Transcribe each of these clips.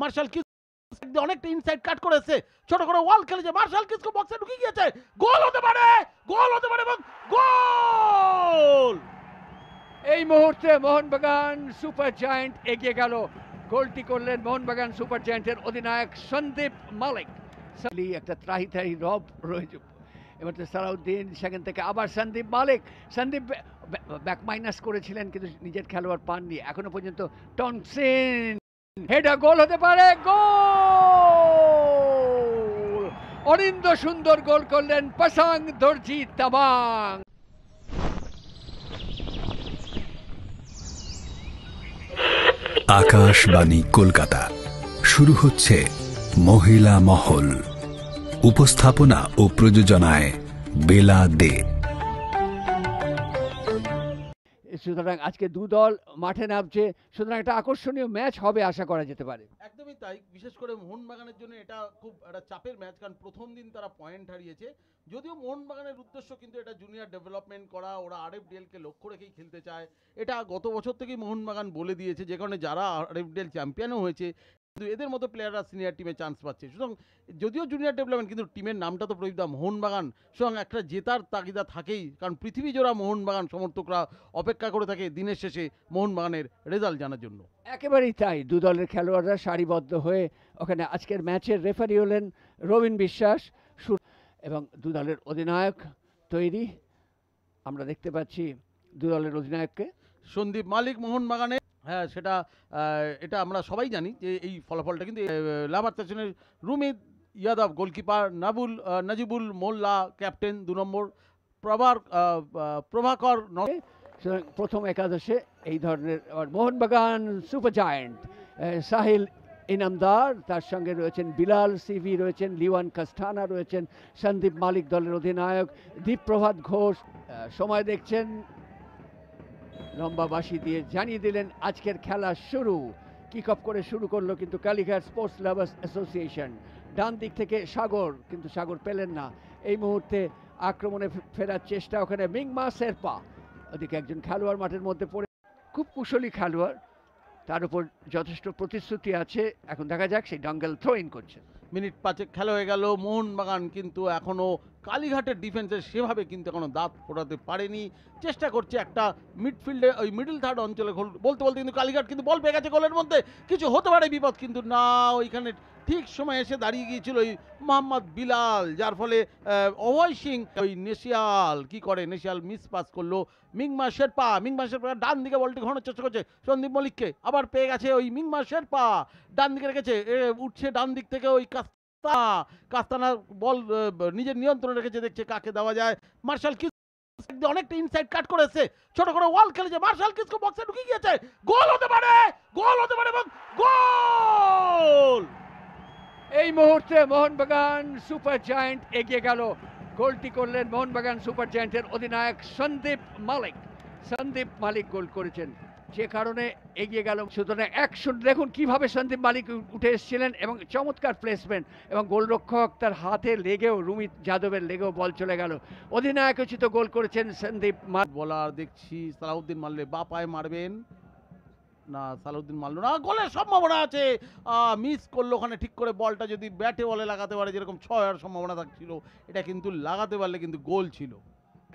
Martial kiss অনেকটা inside কাট করেছে, ছোট করে ওয়াল খেলেছে, মার্শাল কিসকো বক্সে ঢুকে গিয়েছে, গোল হতে পারে, গোল হতে পারে এবং গোল! এই মুহূর্তে মোহনবাগান সুপার জায়ান্ট এগিয়ে গেল। গোলটি করলেন মোহনবাগান সুপার জায়ান্টের অধিনায়ক সন্দীপ মালিক। একটা ত্রাহি ত্রাহি রব রয়েছে, এবার তো সালাউদ্দিন, সেখান থেকে আবার সন্দীপ মালিক। সন্দীপ ব্যাক মাইনাস করেছিলেন কিন্তু নিজের খেলোয়াড় পাননি এখনো পর্যন্ত। টনসিন হেডা গোল হতে পারে, গোল! অনিন্দ সুন্দর গোল করলেন পাসাং দর্জি তাবাং। আকাশবাণী কলকাতা, শুরু হচ্ছে মহিলা মহল। উপস্থাপনা ও প্রযোজনায় বেলা দে। সুতরাং আজকে দু দল মাঠে নামছে, সুতরাং একটা আকর্ষণীয় ম্যাচ হবে আশা করা যেতে পারে। একদমই তাই, বিশেষ করে মোহনবাগানের জন্য এটা খুব একটা চাপের ম্যাচ, কারণ প্রথম দিন তারা পয়েন্ট হারিয়েছে। যদিও মোহনবাগানের উদ্দেশ্য কিন্তু এটা জুনিয়র ডেভেলপমেন্ট করা, ওরা আরএফডিএলকে লক্ষ্য রেখেই খেলতে চায়। এটা গত বছর থেকেই মোহনবাগান বলে দিয়েছে, যে কারণে যারা আরএফডিএল চ্যাম্পিয়নও হয়েছে, কিন্তু এদের মতো প্লেয়াররা সিনিয়র টিমে চান্স পাচ্ছে। সুতরাং যদিও জুনিয়র ডেভেলপমেন্ট, কিন্তু টিমের নামটা তো প্রদীপদা মোহনবাগান, সুতরাং একটা জেতার তাগিদা থাকেই, কারণ পৃথিবী জোড়া মোহনবাগান সমর্থকরা অপেক্ষা করে থাকে দিনের শেষে মোহনবাগানের রেজাল্ট জানার জন্য। একেবারেই তাই, দু দলের খেলোয়াড়রা সারিবদ্ধ হয়ে ওখানে আজকের ম্যাচের রেফারি হলেন রবিন বিশ্বাস, এবং দু দলের অধিনায়ক তৈরি। আমরা দেখতে পাচ্ছি দু দলের অধিনায়ককে সন্দীপ মালিক মোহনবাগানের। হ্যাঁ, সেটা এটা আমরা সবাই জানি যে এই ফলাফলটা কিন্তু লাভার স্টেশনের রুমিত ইয়াদব গোলকিপার, নাজিবুল মোল্লা ক্যাপ্টেন 2 নম্বর, প্রভাকর। প্রথম একাদশে এই ধরনের মোহনবাগান সুপার জায়ান্ট সাহিল ইনামদার, তার সঙ্গে রয়েছেন বিলাল সিভি, রয়েছেন লিওয়ান কাস্তানা, রয়েছেন সন্দীপ মালিক দলের অধিনায়ক, দীপপ্রভাত ঘোষ। সময় দেখছেন, লম্বা বাঁশি দিয়ে জানিয়ে দিলেন আজকের খেলা শুরু। কিক অফ করে শুরু করলো কিন্তু কালীঘাট স্পোর্টস লাভার্স অ্যাসোসিয়েশন। ডান দিক থেকে সাগর, কিন্তু সাগর পেলেন না। এই মুহূর্তে আক্রমণে ফেরার চেষ্টা, ওখানে মিংমা শেরপা, ওদিকে একজন খেলোয়াড় মাঠের মধ্যে পড়ে, খুব কুশলী খেলোয়াড়, তার উপর যথেষ্ট প্রতিশ্রুতি আছে। এখন দেখা যাক সেই ডাঙ্গেল থ্রো ইন করছে। মিনিট 5 খেলা হয়ে গেল, মোহনবাগান কিন্তু এখনো কালীঘাটের ডিফেন্সের সেভাবে কিন্তু এখনো দাঁত ফোটাতে পারেনি। চেষ্টা করছে একটা মিডফিল্ডে, ওই মিডল থার্ড অঞ্চলে বলতে বলতে কিন্তু কালীঘাট কিন্তু বল পেয়ে গেছে গোলের মধ্যে, কিছু হতে পারে বিপদ, কিন্তু না, ওইখানে ঠিক সময় এসে দাঁড়িয়ে গিয়েছিল ওই মোহাম্মদ বিলাল, যার ফলে অভয় সিং, ওই নেশিয়াল কি করে, নেশিয়াল মিস পাস করলো। মিংমা শেরপা ডান দিকে বলটি ঘোরানোর চেষ্টা করছে সন্দীপ মল্লিককে, আবার পেয়ে গেছে ওই মিংমা শেরপা, ডান দিকে রেখেছে, উঠছে ডান দিক থেকে ওই কাস্তানা বল নিজের নিয়ন্ত্রণে রেখেছে, দেখছে কাকে দেওয়া যায়। মার্শাল কিস অনেকটা ইনসাইড কাট করেছে, ছোট করে ওয়াল খেলেছে, মার্শাল কিসকো বক্সে ঢুকে গিয়েছে, গোল হতে পারে, গোল হতে পারে এবং গোল! এই মুহূর্তে মোহনবাগান সুপার জায়ান্ট এগিয়ে গেল। গোলটি করলেন মোহনবাগান সুপার জায়ান্টের অধিনায়ক সন্দীপ মালিক। সন্দীপ মালিক গোল করেছেন, যে কারণে এগিয়ে গেল। সুতরাং 1-0। দেখুন কিভাবে সন্দীপ মালিক উঠে এসেছিলেন এবং চমৎকার প্লেসমেন্ট, এবং গোলরক্ষক তার হাতে লেগেও, রুমিত যাদবের লেগেও বল চলে গেল। অধিনায়ক উচিত গোল করেছেন সন্দীপ মালিক। বলার দেখছি সালাউদ্দিন মারলে বা পায়ে মারবেন না, সালাউদ্দিন মারলো না, গোলের সম্ভাবনা আছে, মিস করলো ওখানে। ঠিক করে বলটা যদি ব্যাটে বলে লাগাতে পারে, যেরকম 6 হওয়ার সম্ভাবনা থাকছিল, এটা কিন্তু লাগাতে পারলে কিন্তু গোল ছিল।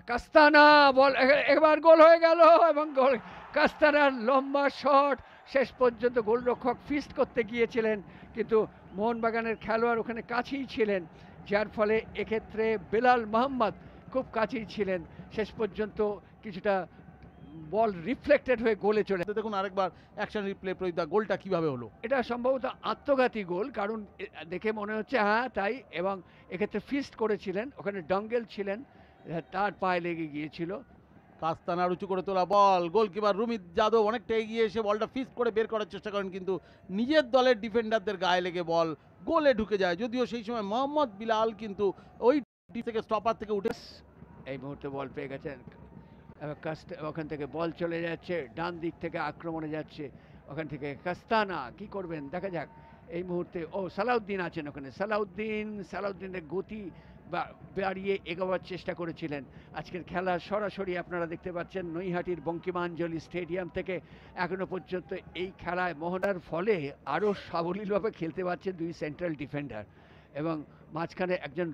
কাস্তানা বল, এবার গোল হয়ে গেল, এবং গোল কাস্তানার লম্বা শট। শেষ পর্যন্ত গোলরক্ষক ফিস্ট করতে গিয়েছিলেন, কিন্তু মোহনবাগানের খেলোয়াড় ওখানে কাছেই ছিলেন, যার ফলে এক্ষেত্রে বেলাল মোহাম্মদ খুব কাছেই ছিলেন। শেষ পর্যন্ত কিছুটা বল রিফ্লেক্টেড হয়ে গোলে চলে। দেখুন আরেকবার অ্যাকশন রিপ্লে, প্রদীপদা গোলটা কিভাবে হলো। এটা সম্ভবত আত্মঘাতী গোল, কারণ দেখে মনে হচ্ছে হ্যাঁ তাই, এবং এক্ষেত্রে ফিস্ট করেছিলেন, ওখানে ডঙ্গেল ছিলেন, তার পায়ে লেগে গিয়েছিল। কাস্তানার উঁচু করে তোলা বল, গোলকিপার রুমিত যাদব অনেকটা এগিয়ে এসে বলটা ফিস্ট করে বের করার চেষ্টা করেন, কিন্তু নিজের দলের ডিফেন্ডারদের গায়ে লেগে বল গোলে ঢুকে যায়। যদিও সেই সময় মোহাম্মদ বিলাল কিন্তু ওই থেকে স্টপার থেকে উঠে। এই মুহূর্তে বল পেয়ে গেছেন, ওখান থেকে বল চলে যাচ্ছে, ডান দিক থেকে আক্রমণে যাচ্ছে, ওখান থেকে কাস্তানা কি করবেন দেখা যাক। এই মুহূর্তে সালাউদ্দিন আছেন ওখানে, সালাউদ্দিনের গতি বাড়িয়ে এগোবার চেষ্টা করেছিলেন। আজকের খেলা সরাসরি আপনারা দেখতে পাচ্ছেন নৈহাটির বঙ্কিমাঞ্জলি স্টেডিয়াম থেকে। এখনো পর্যন্ত এই খেলায় মোহনার ফলে আরও সাবলীলভাবে খেলতে পারছে দুই সেন্ট্রাল ডিফেন্ডার, এবং মাঝখানে একজন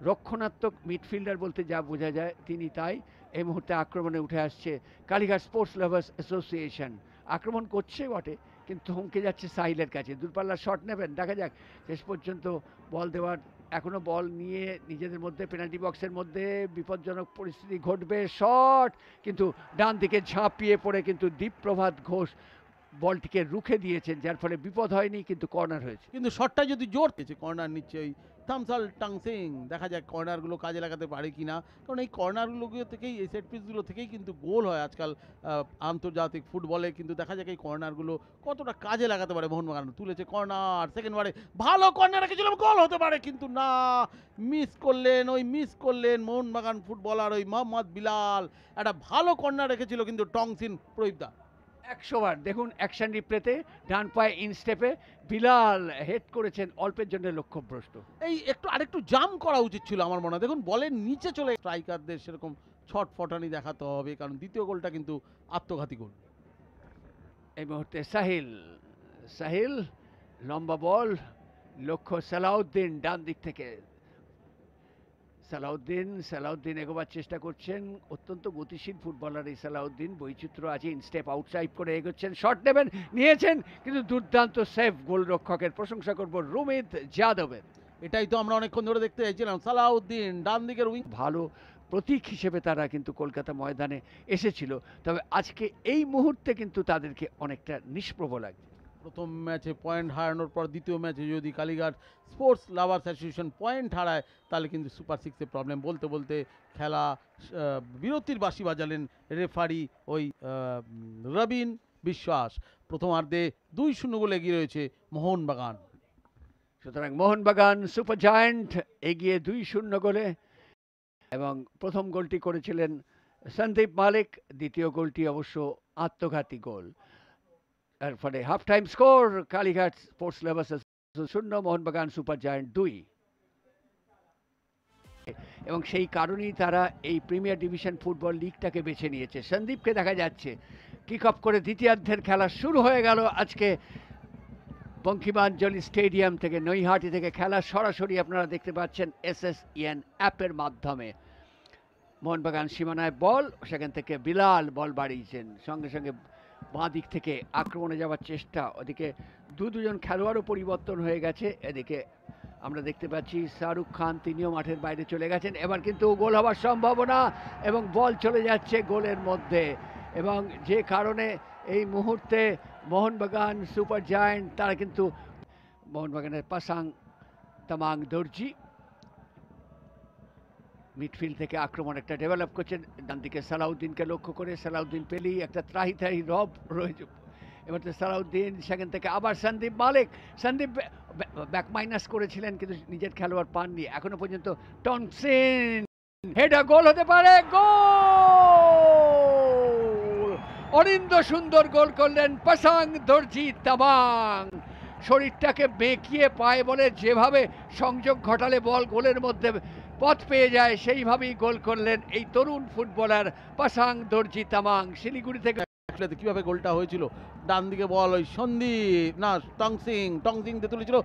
রক্ষণাত্মক মিডফিল্ডার বলতে যা বোঝা যায় তিনি তাই। এই মুহূর্তে আক্রমণে উঠে আসছে কালীঘাট স্পোর্টস লাভার্স অ্যাসোসিয়েশন। আক্রমণ করছে বটে, কিন্তু থমকে যাচ্ছে সাহিলের কাছে। দূরপাল্লার শট নেবেন, দেখা যাক। শেষ পর্যন্ত বল দেওয়ার, এখনো বল নিয়ে নিজেদের মধ্যে পেনাল্টি বক্সের মধ্যে বিপজ্জনক পরিস্থিতি ঘটবে। শট, কিন্তু ডান দিকে ঝাঁপিয়ে পড়ে কিন্তু দীপপ্রভাত ঘোষ বলটিকে রুখে দিয়েছেন, যার ফলে বিপদ হয়নি, কিন্তু কর্নার হয়েছে। কিন্তু শটটা যদি জোর পেয়েছে, কর্নার নিচ্ছে ওই থামসাল টাংসিং। দেখা যাক কর্নারগুলো কাজে লাগাতে পারে কিনা, কারণ এই কর্নারগুলো থেকেই, এই সেট পিসগুলো থেকেই কিন্তু গোল হয় আজকাল আন্তর্জাতিক ফুটবলে। কিন্তু দেখা যাক এই কর্নারগুলো কতটা কাজে লাগাতে পারে মোহনবাগান। তুলেছে কর্নার, সেকেন্ড বারে ভালো কর্নার রেখেছিলাম, গোল হতে পারে, কিন্তু না, মিস করলেন মোহনবাগান ফুটবলার ওই মোহাম্মদ বিলাল। একটা ভালো কর্নার রেখেছিল কিন্তু টংসিন প্রদীপদা। 100 বার দেখুন অ্যাকশন রিপ্লেতে ডান পায়ে ইনস্টেপে বিলাল হেড করেছেন, অল্পের জন্য লক্ষ্যভ্রষ্ট। এই আরেকটু জাম করা উচিত ছিল আমার মনে হয়। দেখুন বলের নিচে চলে, স্ট্রাইকারদের সেরকম ছটফটানি দেখাতে হবে, কারণ দ্বিতীয় গোলটা কিন্তু আত্মঘাতী গোল। এই মুহূর্তে সাহিল লম্বা বল, লক্ষ্য সালাউদ্দিন ডান দিক থেকে। সালাউদ্দিন এগোবার চেষ্টা করছেন, অত্যন্ত গতিশীল ফুটবলার এই সালাউদ্দিন। বৈচিত্র্য আছে, ইনস্টেপ আউটসাইড করে এগোচ্ছেন, শট নেবেন, নিয়েছেন, কিন্তু দুর্দান্ত সেভ গোলরক্ষকের। প্রশংসা করব রুমিত যাদবের। এটাই তো আমরা অনেকক্ষণ ধরে দেখতে চাইছিলাম, সালাউদ্দিন ডান দিকের উইং। ভালো প্রতীক হিসেবে তারা কিন্তু কলকাতা ময়দানে এসেছিল, তবে আজকে এই মুহূর্তে কিন্তু তাদেরকে অনেকটা নিষ্প্রভ লাগছে। প্রথম ম্যাচে পয়েন্ট হারানোর পর দ্বিতীয় ম্যাচে যদি Kalighat sports lovers association point হারায়, তাহলে কিন্তু সুপার সিক্সে প্রবলেম। বলতে খেলা বিরতির বাঁশি বাজালেন রেফারি ওই রবিন বিশ্বাস। প্রথমার্ধে 2-0 গোলে এগিয়ে রয়েছে মোহনবাগান। সুতরাং মোহনবাগান সুপার জায়ান্ট এগিয়ে 2-0 গোলে, এবং প্রথম গোলটি করেছিলেন সন্দীপ মালিক, দ্বিতীয় গোলটি অবশ্য আত্মঘাতী গোল। এর ফলে half time score Kalighat sports lovers 0, Mohun Bagan super giant 2। এবং সেই কারণেই তারা এই প্রিমিয়ার ডিভিশন ফুটবল লিগটাকে বেছে নিয়েছে। সন্দীপকে দেখা যাচ্ছে কিক অফ করে দ্বিতীয়ার্ধের খেলা শুরু হয়ে গেল আজকে বঙ্কিমাঞ্জলি স্টেডিয়াম থেকে, নৈহাটি থেকে। খেলা সরাসরি আপনারা দেখতে পাচ্ছেন SSEN অ্যাপের মাধ্যমে। মোহনবাগান সীমানায় বল, সেখান থেকে বিলাল বল বাড়িয়েছেন, সঙ্গে সঙ্গে বাঁ দিক থেকে আক্রমণে যাওয়ার চেষ্টা। ওদিকে দুজন খেলোয়াড়ও পরিবর্তন হয়ে গেছে। এদিকে আমরা দেখতে পাচ্ছি শাহরুখ খান, তিনিও মাঠের বাইরে চলে গেছেন। এবার কিন্তু গোল হওয়ার সম্ভাবনা, এবং বল চলে যাচ্ছে গোলের মধ্যে, এবং যে কারণে এই মুহূর্তে মোহনবাগান সুপার জায়ান্ট তারা কিন্তু, মোহনবাগানের পাসাং তামাং দর্জি মিডফিল্ড থেকে আক্রমণ একটা ডেভেলপ করছেন, ডান দিকে সালাউদ্দিনকে লক্ষ্য করে। সালাউদ্দিন পেলেই একটা ত্রাহি রব রয়েছে। এবার তো সালাউদ্দিন, সেখান থেকে আবার সন্দীপ মালিক। সন্দীপ ব্যাক মাইনাস করেছিলেন, কিন্তু নিজের খেলোয়াড় পাননি এখনো পর্যন্ত। টনসিন হেডার, গোল হতে পারে, গোল! অনিন্দ সুন্দর গোল করলেন পাসাং দর্জি তামাং। শরীরটাকে বেঁকিয়ে পায়ে বলে যেভাবে সংযোগ ঘটালে বল গোলের মধ্যে পথ পেয়ে যায়, সেইভাবেই গোল করলেন এই তরুণ ফুটবলার পাসাং দর্জি তামাং। শিলিগুড়ি থেকে কিভাবে গোলটা হয়েছিল, ডান দিকে বল ওই সন্দীপ না টংসিং দিয়ে তুলেছিল।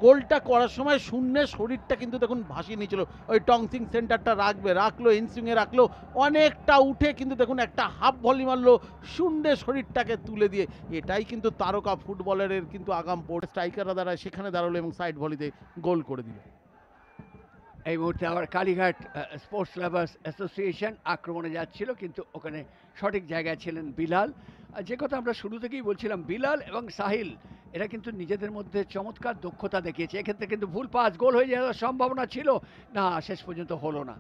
গোলটা করার সময় শূন্যে শরীরটা কিন্তু দেখুন ভাসিয়ে নিয়েছিল। ওই টংসিং সেন্টারটা রাখলো, ইনসুইংয়ে রাখলো, অনেকটা উঠে কিন্তু দেখুন একটা হাফ ভলি মারলো শূন্যে শরীরটাকে তুলে দিয়ে। এটাই কিন্তু তারকা ফুটবলারের কিন্তু আগাম পোর্ট। স্ট্রাইকাররা দাঁড়ায়, সেখানে দাঁড়ালো এবং সাইড ভলিতে গোল করে দিল। এই মুহূর্তে আবার কালীঘাট স্পোর্টস লাভার্স অ্যাসোসিয়েশন আক্রমণে যাচ্ছিল, কিন্তু ওখানে সঠিক জায়গায় ছিলেন বিলাল। যে কথা আমরা শুরু থেকেই বলছিলাম, বিলাল এবং সাহিল এরা কিন্তু নিজেদের মধ্যে চমৎকার দক্ষতা দেখিয়েছে। এক্ষেত্রে কিন্তু ভুল পাস, গোল হয়ে যাওয়ার সম্ভাবনা ছিল না, শেষ পর্যন্ত হলো না।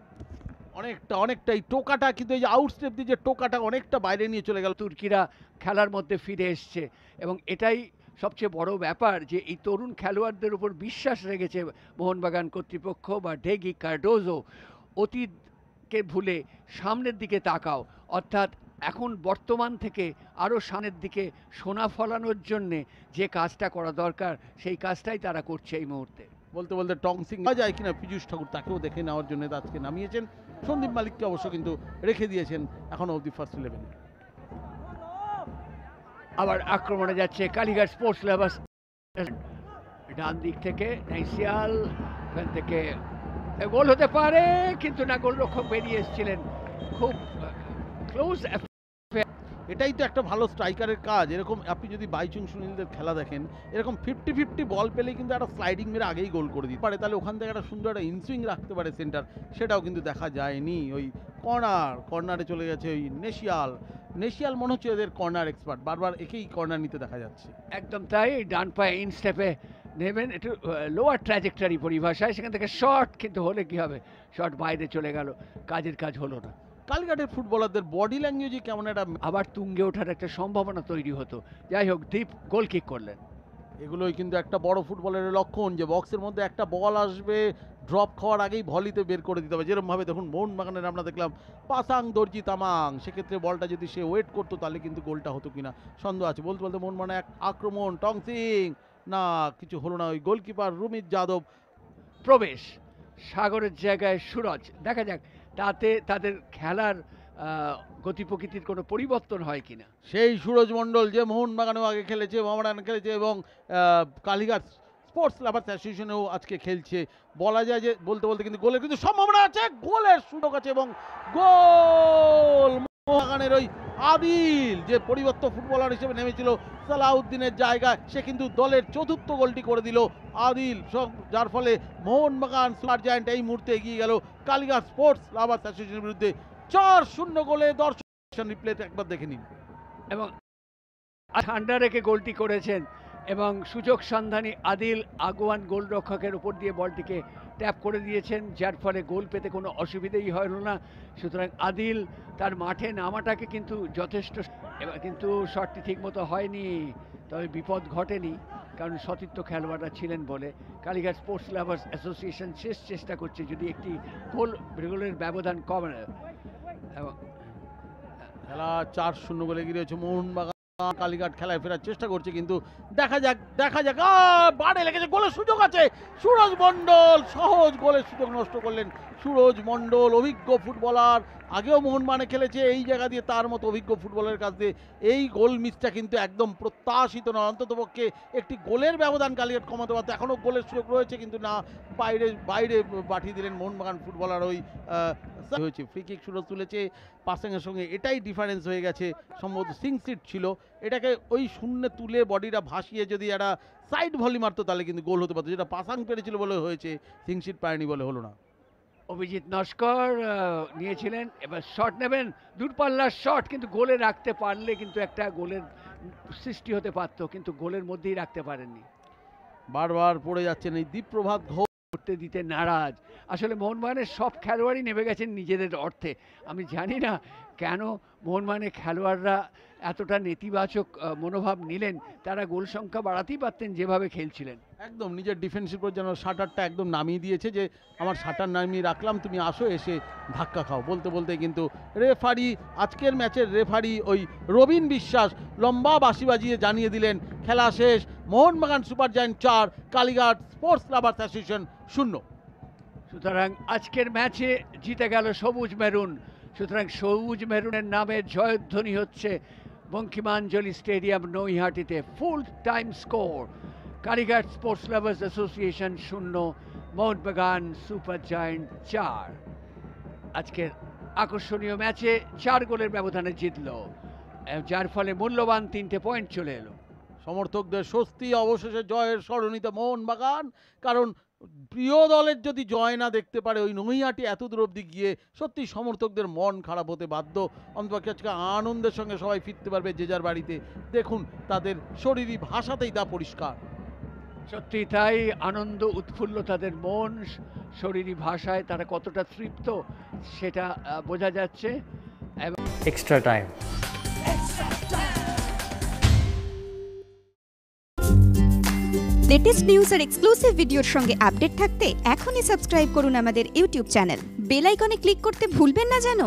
অনেকটা এই টোকাটা কিন্তু, এই যে আউটস্টেপ দিয়ে যে টোকাটা অনেকটা বাইরে নিয়ে চলে গেল। তুর্কিরা খেলার মধ্যে ফিরে এসছে, এবং এটাই সবচেয়ে বড় ব্যাপার যে এই তরুণ খেলোয়াড়দের উপর বিশ্বাস রেখেছে মোহনবাগান কর্তৃপক্ষ বা ডেগি কার্ডোজো। অতীতকে ভুলে সামনের দিকে তাকাও, অর্থাৎ এখন বর্তমান থেকে আরও সামনের দিকে সোনা ফলানোর জন্যে যে কাজটা করা দরকার, সেই কাজটাই তারা করছে এই মুহূর্তে। বলতে বলতে টং সিং যায় কিনা পীযূষ ঠাকুর, তাকেও দেখে নেওয়ার জন্য আজকে নামিয়েছেন। সন্দীপ মালিককে অবশ্য কিন্তু রেখে দিয়েছেন এখনো অবধি ফার্স্ট 11-এ। আবার আক্রমণে যাচ্ছে কালীঘাট স্পোর্টস লাভার্স, ডান দিক থেকে নাইসিয়াল, ওখান থেকে গোল হতে পারে কিন্তু না, গোলরক্ষক বেরিয়ে এসেছিলেন। খুব ক্লোজ। এটাই তো একটা ভালো স্ট্রাইকারের কাজ। এরকম আপনি যদি বাইচুং সুনীলদের খেলা দেখেন, এরকম 50-50 বল পেলেই কিন্তু একটা স্লাইডিং মেরে আগেই গোল করে দিতে পারে, তাহলে ওখান থেকে একটা সুন্দর একটা ইনসুইং রাখতে পারে সেন্টার, সেটাও কিন্তু দেখা যায়নি। ওই কর্নারে চলে গেছে ওই নেশিয়াল মনে হচ্ছে এদের কর্নার এক্সপার্ট, বারবার একেই কর্নার নিতে দেখা যাচ্ছে। একদম তাই, ডান পায়ে ইন স্টেপে নেবেন, একটু লোয়ার ট্র্যাজেক্টরি পরিভাষায়, সেখান থেকে শর্ট, কিন্তু হলে কি হবে, শর্ট বাইরে চলে গেল, কাজের কাজ হলো না। কালীঘাটের ফুটবলারদের বডি ল্যাঙ্গুয়েজে কেমন একটা আবার তুঙ্গে ওঠার একটা সম্ভাবনা তৈরি হতো। যাই হোক, দীপ গোল কিক করলেন। এগুলোই কিন্তু একটা বড় ফুটবলের লক্ষণ, যে বক্সের মধ্যে একটা বল আসবে, ড্রপ খাওয়ার আগেই ভলিতে বের করে দিতে হবে। যেরকমভাবে দেখুন মোহনবাগানের আমরা দেখলাম পাসাং দর্জি তামাং, সেক্ষেত্রে বলটা যদি সে ওয়েট করতো তাহলে কিন্তু গোলটা হতো কিনা সন্দেহ আছে। বলতে বলতে মোহনবাগানে এক আক্রমণ, টং সিং না, কিছু হলো না। ওই গোলকিপার রুমিত যাদব প্রবেশ, সাগরের জায়গায় সুরজ। দেখা যাক তাতে তাদের খেলার গতি প্রকৃতির কোনো পরিবর্তন হয় কিনা। সেই সুরজ মণ্ডল যে মোহনবাগানেও আগে খেলেছে, মোহামেডান খেলেছে এবং কালীঘাট স্পোর্টস লাভার্স অ্যাসোসিয়েশনেও আজকে খেলছে। বলা যায় যে বলতে বলতে কিন্তু গোলের কিন্তু সম্ভাবনা আছে, গোলের সুযোগ আছে এবং গোল। মোহনবাগানের ওই আদিল যে পরিবর্তন ফুটবলার হিসেবে নেমেছিল সালাউদ্দিনের জায়গায়, সে কিন্তু দলের চতুর্থ গোলটি করে দিল আদিল, যার ফলে মোহনবাগান সুপার জায়ান্ট এই মুহূর্তে এগিয়ে গেল কালীঘাট স্পোর্টস লাভার্স অ্যাসোসিয়েশনের বিরুদ্ধে 4-0 গোলে। দর্শক রিপ্লেতে একবার দেখে নিন। এবং ঠান্ডা রেখে গোলটি করেছেন এবং সুযোগ সন্ধানী আদিল আগুয়ান গোলরক্ষকের উপর দিয়ে বলটিকে ট্যাপ করে দিয়েছেন, যার ফলে গোল পেতে কোনো অসুবিধেই হলো না। সুতরাং আদিল তার মাঠে নামাটাকে কিন্তু যথেষ্ট, এবার কিন্তু শটটি ঠিকমতো হয়নি, তবে বিপদ ঘটেনি কারণ সতীর্থ খেলোয়াড়রা ছিলেন বলে। কালীঘাট স্পোর্টস লাভার্স অ্যাসোসিয়েশন শেষ চেষ্টা করছে যদি একটি গোলের ব্যবধান কমে। এবং খেলা 4-0 গোলে এগিয়ে রয়েছে মোহনবাগান। কালীঘাট খেলায় ফেরার চেষ্টা করছে, কিন্তু দেখা যাক বাড়ে লেগেছে, গোলের সুযোগ আছে। সুরজ মণ্ডল সহজ গোলের সুযোগ নষ্ট করলেন। সুরজ মণ্ডল অভিজ্ঞ ফুটবলার, আগেও মোহনবাগানে খেলেছে, এই জায়গা দিয়ে তার মতো অভিজ্ঞ ফুটবলারের কাছ দিয়ে এই গোল মিসটা কিন্তু একদম প্রত্যাশিত নয়। অন্ততপক্ষে একটি গোলের ব্যবধান কালীঘাট কমাতে পারত, এখনও গোলের সুযোগ রয়েছে কিন্তু না, বাইরে পাঠিয়ে দিলেন মোহনবাগান ফুটবলার। ওই হয়েছে ফ্রি কিক সুরজ তুলেছে পাসাংয়ের সঙ্গে, এটাই ডিফারেন্স হয়ে গেছে। সম্ভবত সিংসিট ছিল, এটাকে ওই শূন্যে তুলে বডিটা ভাসিয়ে যদি একটা সাইড ভলি মারতো তাহলে কিন্তু গোল হতে পারতো, যেটা পাসাং পেরেছিল বলে হয়েছে, সিংসিট পায়নি বলে হলো না। অভিজিৎ নস্কর নিয়েছিলেন, এবার শট নেবেন, দূরপাল্লার শট, কিন্তু গোলে রাখতে পারলে কিন্তু একটা গোলের সৃষ্টি হতে পারতো, কিন্তু গোলের মধ্যেই রাখতে পারেননি। বারবার পড়ে যাচ্ছেন এই দীপপ্রভাত ঘোষ, করতে দিতে নারাজ। আসলে মোহনবাগানের সব খেলোয়াড়ই নেমে গেছেন নিজেদের অর্থে। আমি জানি না কেন মোহনবাগানের খেলোয়াড়রা এতটা নেতিবাচক মনোভাব নিলেন, তারা গোল সংখ্যা বাড়াতেই পারতেন যেভাবে খেলছিলেন। একদম নিজের ডিফেন্সের উপর যেন শাটারটা একদম নামিয়ে দিয়েছে, যে আমার শাটার নামিয়ে রাখলাম, তুমি আসো এসে ধাক্কা খাও। বলতে বলতে কিন্তু রেফারি, আজকের ম্যাচের রেফারি ওই রবিন বিশ্বাস লম্বা বাঁশি বাজিয়ে জানিয়ে দিলেন খেলা শেষ, Mohun Bagan super giant 4, Kalighat sports lovers association 0। সুতরাং আজকের ম্যাচে জিতে গেল সবুজ মেরুন। সুতরাং সবুজ মেরুনের নামে জয়ধ্বনি হচ্ছে বঙ্কিমাঞ্জলি স্টেডিয়াম নৈহাটিতে। Full time score Kalighat sports lovers association 0, Mohun Bagan super giant 4। আজকের আকর্ষণীয় ম্যাচে 4 গোলের ব্যবধানে জিতল, যার ফলে মূল্যবান 3টে পয়েন্ট চলে এলো। সমর্থকদের স্বস্তি, অবশেষে জয়ের স্মরণিত মোহনবাগান। কারণ প্রিয় দলের যদি জয় না দেখতে পারে ওই নৈহাটি এত দূর অবধি গিয়ে, সত্যি সমর্থকদের মন খারাপ হতে বাধ্য। অন্তপক্ষে আজকে আনন্দের সঙ্গে সবাই ফিরতে পারবে যে যার বাড়িতে। দেখুন তাদের শরীরী ভাষাতেই তা পরিষ্কার। সত্যি তাই, আনন্দ উৎফুল্ল তাদের মন, শরীরী ভাষায় তারা কতটা তৃপ্ত সেটা বোঝা যাচ্ছে। এবং এক্সট্রা টাইম। লেটেস্ট নিউজ আর এক্সক্লুসিভ ভিডিওর সঙ্গে আপডেট থাকতে এখনই সাবস্ক্রাইব করুন আমাদের ইউটিউব চ্যানেল। বেল আইকনে ক্লিক করতে ভুলবেন না যেন।